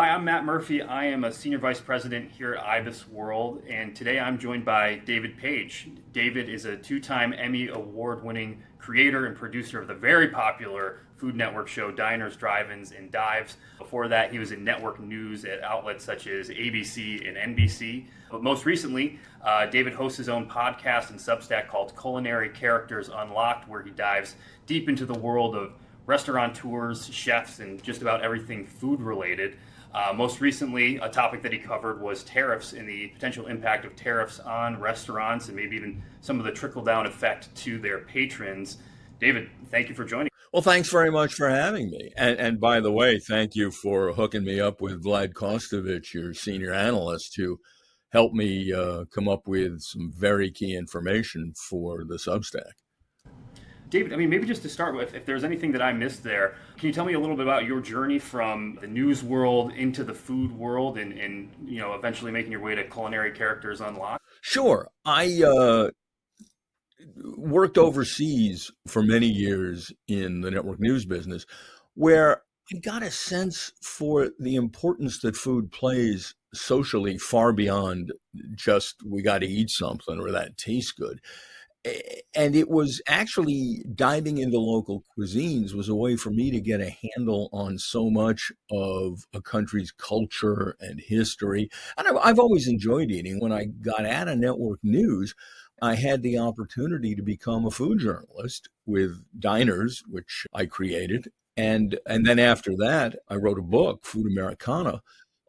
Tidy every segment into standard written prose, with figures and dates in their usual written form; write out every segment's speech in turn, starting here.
Hi, I'm Matt Murphy. I am a Senior Vice President here at IBISWorld, and today I'm joined by David Page. David is a two-time Emmy award-winning creator and producer of the very popular Food Network show Diners, Drive-Ins, and Dives. Before that, he was in network news at outlets such as ABC and NBC. But most recently, David hosts his own podcast and Substack called Culinary Characters Unlocked, where he dives deep into the world of restaurateurs, chefs, and just about everything food-related. Most recently, a topic that he covered was tariffs and the potential impact of tariffs on restaurants and maybe even some of the trickle-down effect to their patrons. David, thank you for joining. Well, thanks very much for having me. And by the way, thank you for hooking me up with Vlad Kostovich, your senior analyst, who helped me come up with some very key information for the Substack. David, maybe just to start with, if there's anything that I missed there, can you tell me a little bit about your journey from the news world into the food world and eventually making your way to Culinary Characters Unlocked? Sure. I worked overseas for many years in the network news business, where I got a sense for the importance that food plays socially far beyond just we got to eat something or that tastes good. And it was actually diving into local cuisines was a way for me to get a handle on so much of a country's culture and history. And I've always enjoyed eating. When I got out of network news, I had the opportunity to become a food journalist with Diners, which I created. And then after that, I wrote a book, Food Americana,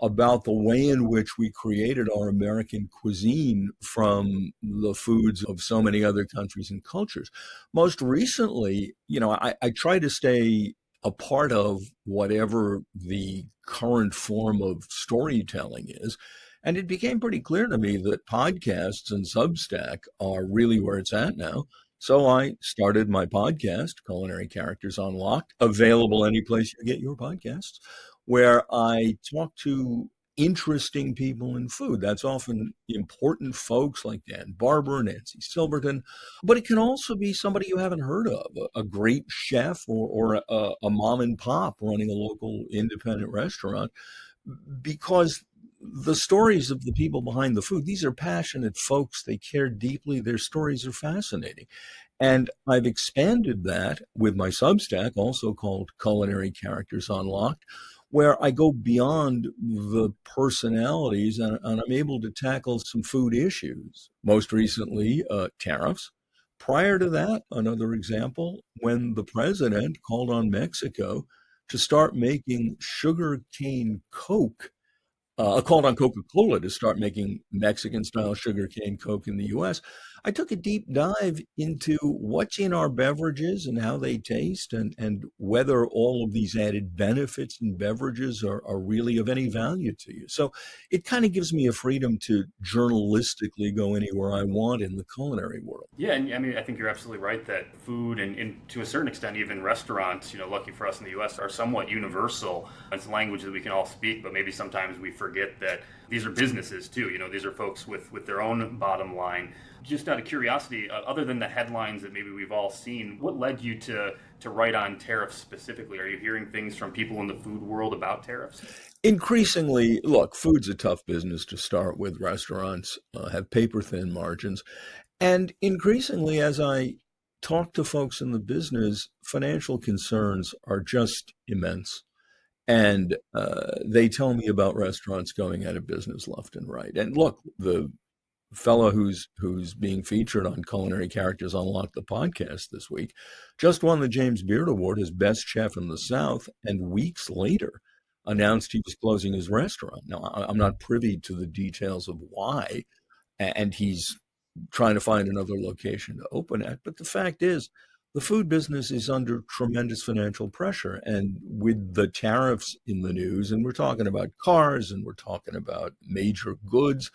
about the way in which we created our American cuisine from the foods of so many other countries and cultures. Most recently, I try to stay a part of whatever the current form of storytelling is. And it became pretty clear to me that podcasts and Substack are really where it's at now. So I started my podcast, Culinary Characters Unlocked, available any place you get your podcasts, where I talk to interesting people in food. That's often important folks like Dan Barber, Nancy Silverton, but it can also be somebody you haven't heard of, a great chef or a mom and pop running a local independent restaurant, because the stories of the people behind the food, these are passionate folks. They care deeply. Their stories are fascinating. And I've expanded that with my Substack, also called Culinary Characters Unlocked, where I go beyond the personalities and I'm able to tackle some food issues. Most recently, tariffs. Prior to that, another example, when the president called on Mexico to start making sugarcane Coke, called on Coca-Cola to start making Mexican-style sugarcane Coke in the U.S., I took a deep dive into what's in our beverages and how they taste and whether all of these added benefits in beverages are really of any value to you. So it kind of gives me a freedom to journalistically go anywhere I want in the culinary world. Yeah, and I think you're absolutely right that food and to a certain extent even restaurants, lucky for us in the U.S., are somewhat universal. It's a language that we can all speak, but maybe sometimes we forget that these are businesses too. These are folks with their own bottom line. Just out of curiosity, other than the headlines that maybe we've all seen, what led you to write on tariffs specifically? Are you hearing things from people in the food world about tariffs? Increasingly, look, food's a tough business to start with. Restaurants have paper-thin margins. And increasingly, as I talk to folks in the business, financial concerns are just immense. And they tell me about restaurants going out of business left and right. And look, the fellow who's being featured on Culinary Characters Unlocked, the podcast this week, just won the James Beard Award as Best Chef in the South, and weeks later announced he was closing his restaurant. Now, I'm not privy to the details of why, and he's trying to find another location to open at. But the fact is, the food business is under tremendous financial pressure. And with the tariffs in the news, and we're talking about cars and we're talking about major goods,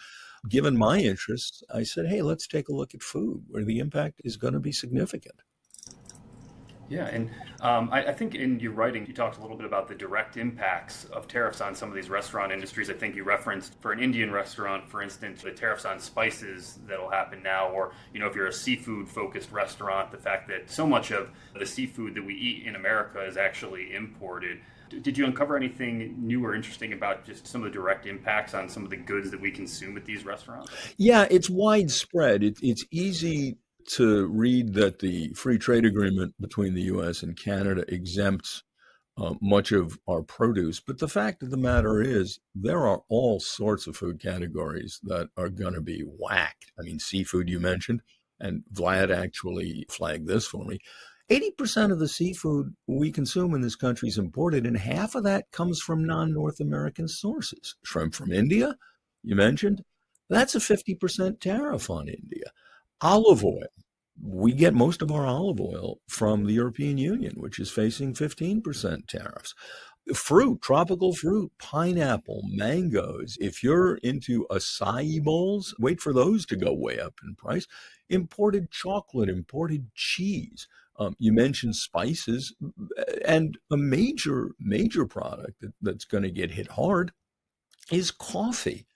given my interests, I said, hey, let's take a look at food where the impact is going to be significant. Yeah, and I think in your writing, you talked a little bit about the direct impacts of tariffs on some of these restaurant industries. I think you referenced for an Indian restaurant, for instance, the tariffs on spices that'll happen now, or if you're a seafood-focused restaurant, the fact that so much of the seafood that we eat in America is actually imported. Did you uncover anything new or interesting about just some of the direct impacts on some of the goods that we consume at these restaurants? Yeah, it's widespread. It's easy to read that the free trade agreement between the US and Canada exempts much of our produce. But the fact of the matter is, there are all sorts of food categories that are going to be whacked. I mean, seafood you mentioned, and Vlad actually flagged this for me. 80% of the seafood we consume in this country is imported, and half of that comes from non North American sources. Shrimp from India, you mentioned, that's a 50% tariff on India. Olive oil, we get most of our olive oil from the European Union, which is facing 15% tariffs. Fruit, tropical fruit, pineapple, mangoes. If you're into acai bowls, wait for those to go way up in price. Imported chocolate, imported cheese. You mentioned spices, and a major product that's going to get hit hard is coffee.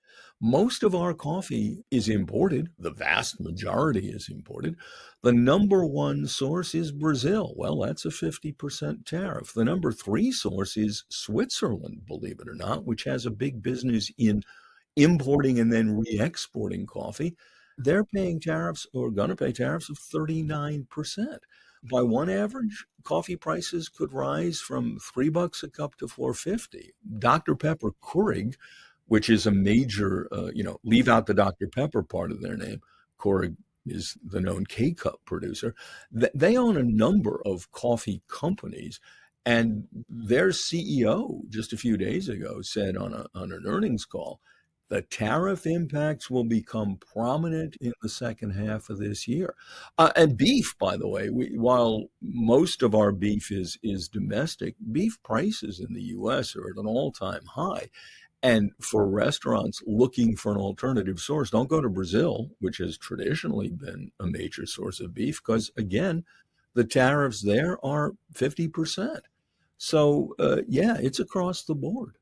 Most of our coffee is imported. The vast majority is imported. The number one source is Brazil. Well, that's a 50% tariff. The number three source is Switzerland, believe it or not, which has a big business in importing and then re-exporting coffee. They're paying tariffs, or going to pay tariffs, of 39%. By one average, coffee prices could rise from $3 a cup to 4.50. Dr. Pepper Keurig, which is a major, leave out the Dr. Pepper part of their name. Keurig is the known K cup producer. They own a number of coffee companies, and their CEO just a few days ago said on an earnings call, the tariff impacts will become prominent in the second half of this year. And beef, by the way, while most of our beef is domestic, beef prices in the U.S. are at an all-time high. And for restaurants looking for an alternative source, don't go to Brazil, which has traditionally been a major source of beef, because again, the tariffs there are 50%. So, yeah, it's across the board.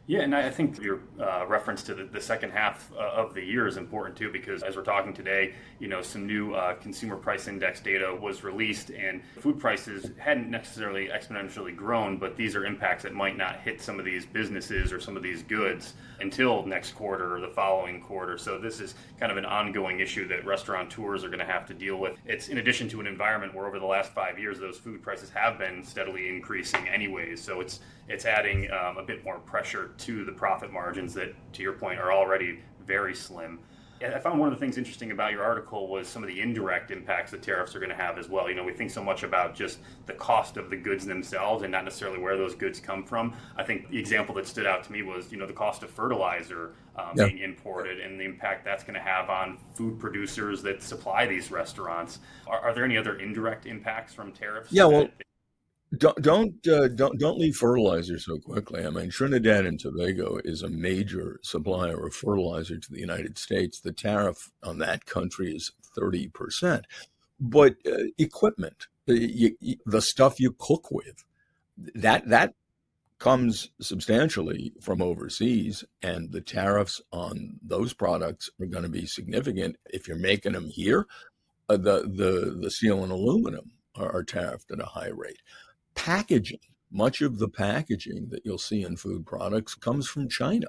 Yeah, and I think your reference to the second half of the year is important too, because as we're talking today, some new consumer price index data was released, and food prices hadn't necessarily exponentially grown, but these are impacts that might not hit some of these businesses or some of these goods until next quarter or the following quarter. So this is kind of an ongoing issue that restaurateurs are going to have to deal with. It's in addition to an environment where over the last 5 years, those food prices have been steadily increasing anyways. So it's adding a bit more pressure to the profit margins that, to your point, are already very slim. And I found one of the things interesting about your article was some of the indirect impacts that tariffs are going to have as well. We think so much about just the cost of the goods themselves and not necessarily where those goods come from. I think the example that stood out to me was, the cost of fertilizer Yeah. being imported and the impact that's going to have on food producers that supply these restaurants. Are there any other indirect impacts from tariffs Yeah, that? well, don't leave fertilizer so quickly. I mean, Trinidad and Tobago is a major supplier of fertilizer to the United States. The tariff on that country is 30%. But equipment, the stuff you cook with, that comes substantially from overseas, and the tariffs on those products are going to be significant. If you're making them here, the steel and aluminum are tariffed at a high rate. Packaging, much of the packaging that you'll see in food products comes from China.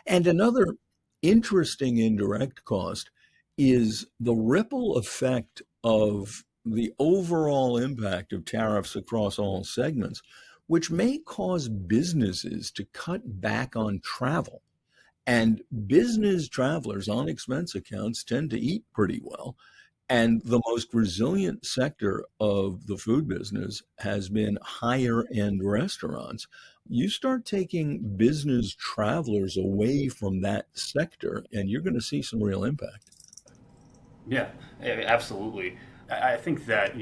And another interesting indirect cost is the ripple effect of the overall impact of tariffs across all segments, which may cause businesses to cut back on travel. And business travelers on expense accounts tend to eat pretty well. And the most resilient sector of the food business has been higher end restaurants. You start taking business travelers away from that sector, and you're going to see some real impact. Yeah, absolutely. I think that,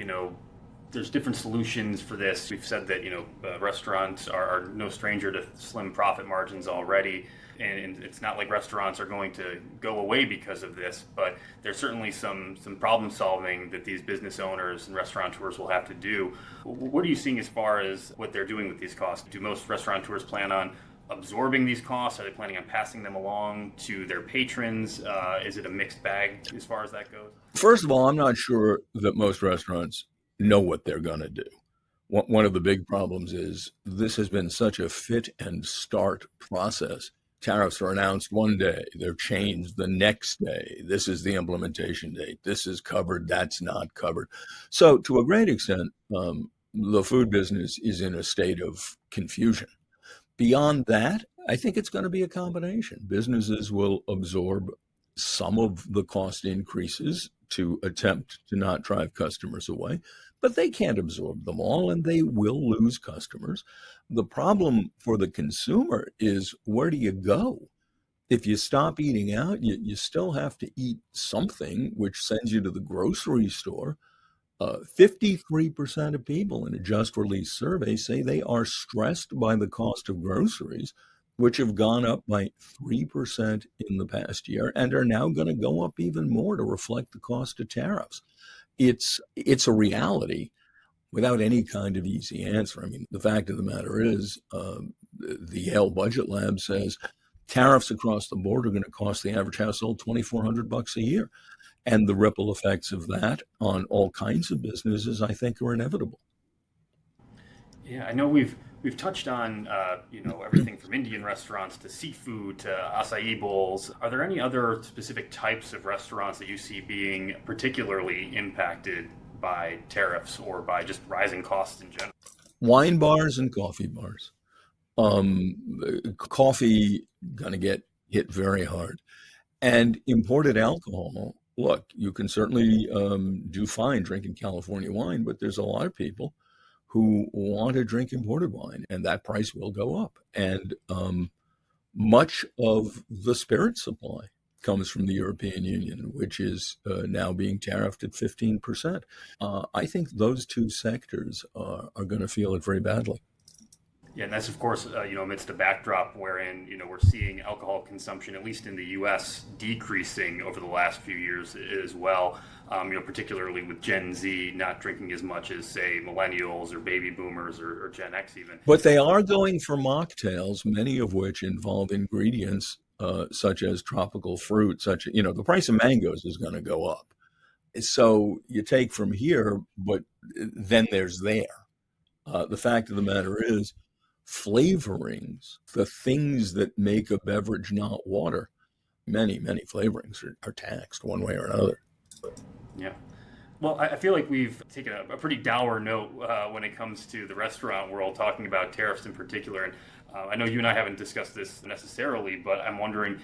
there's different solutions for this. We've said that restaurants are no stranger to slim profit margins already, and it's not like restaurants are going to go away because of this. But there's certainly some problem solving that these business owners and restaurateurs will have to do. What are you seeing as far as what they're doing with these costs? Do most restaurateurs plan on absorbing these costs? Are they planning on passing them along to their patrons? Is it a mixed bag as far as that goes? First of all, I'm not sure that most restaurants know what they're going to do. One of the big problems is this has been such a fit and start process. Tariffs are announced one day, they're changed the next day. This is the implementation date. This is covered, that's not covered. So, to a great extent, the food business is in a state of confusion. Beyond that, I think it's going to be a combination. Businesses will absorb some of the cost increases to attempt to not drive customers away, but they can't absorb them all and they will lose customers. The problem for the consumer is, where do you go? If you stop eating out, you still have to eat something, which sends you to the grocery store. 53% of people in a just released survey say they are stressed by the cost of groceries, which have gone up by 3% in the past year and are now going to go up even more to reflect the cost of tariffs. It's a reality without any kind of easy answer. I mean, the fact of the matter is, the Yale Budget Lab says tariffs across the board are going to cost the average household $2,400 a year. And the ripple effects of that on all kinds of businesses, I think, are inevitable. Yeah, I know we've touched on everything from Indian restaurants to seafood to acai bowls. Are there any other specific types of restaurants that you see being particularly impacted by tariffs or by just rising costs in general? Wine bars and coffee bars. Coffee going to get hit very hard. And imported alcohol, look, you can certainly do fine drinking California wine, but there's a lot of people who want to drink imported wine, and that price will go up. And much of the spirit supply comes from the European Union, which is now being tariffed at 15%. I think those two sectors are going to feel it very badly. Yeah, and that's of course, amidst a backdrop wherein we're seeing alcohol consumption, at least in the U.S., decreasing over the last few years as well. Particularly with Gen Z not drinking as much as, say, millennials or baby boomers or Gen X even. But they are going for mocktails, many of which involve ingredients such as tropical fruit, the price of mangoes is going to go up. So you take from here, but then there's there. The fact of the matter is, flavorings, the things that make a beverage not water, many flavorings are taxed one way or another. Yeah. Well, I feel like we've taken a pretty dour note when it comes to the restaurant world, talking about tariffs in particular. And I know you and I haven't discussed this necessarily, but I'm wondering,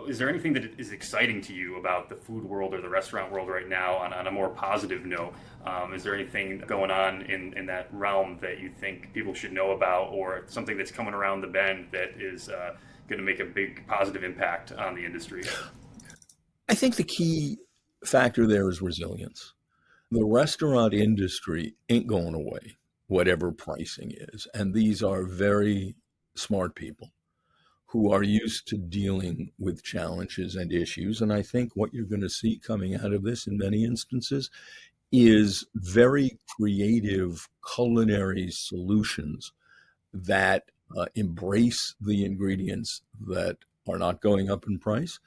is there anything that is exciting to you about the food world or the restaurant world right now on a more positive note? Is there anything going on in that realm that you think people should know about, or something that's coming around the bend that is going to make a big positive impact on the industry? I think the key factor there is resilience. The restaurant industry ain't going away, whatever pricing is. And these are very smart people who are used to dealing with challenges and issues. And I think what you're going to see coming out of this in many instances is very creative culinary solutions that embrace the ingredients that are not going up in price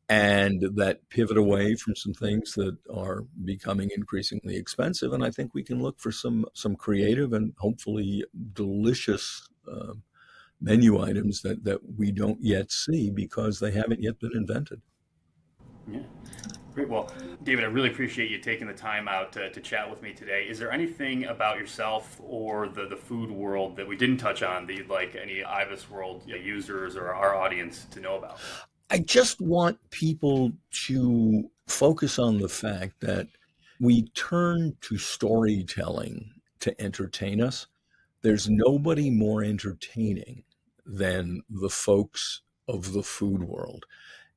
and that pivot away from some things that are becoming increasingly expensive. And I think we can look for some creative and hopefully delicious menu items that we don't yet see because they haven't yet been invented. Yeah. Great. Well, David, I really appreciate you taking the time out to chat with me today. Is there anything about yourself or the food world that we didn't touch on that you'd like any IBISWorld users or our audience to know about? I just want people to focus on the fact that we turn to storytelling to entertain us. There's nobody more entertaining than the folks of the food world.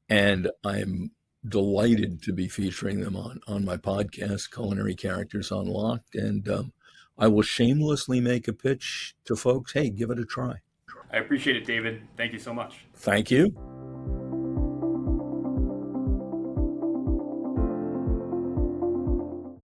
And I'm delighted to be featuring them on my podcast, Culinary Characters Unlocked. And I will shamelessly make a pitch to folks. Hey, give it a try. I appreciate it, David. Thank you so much. Thank you.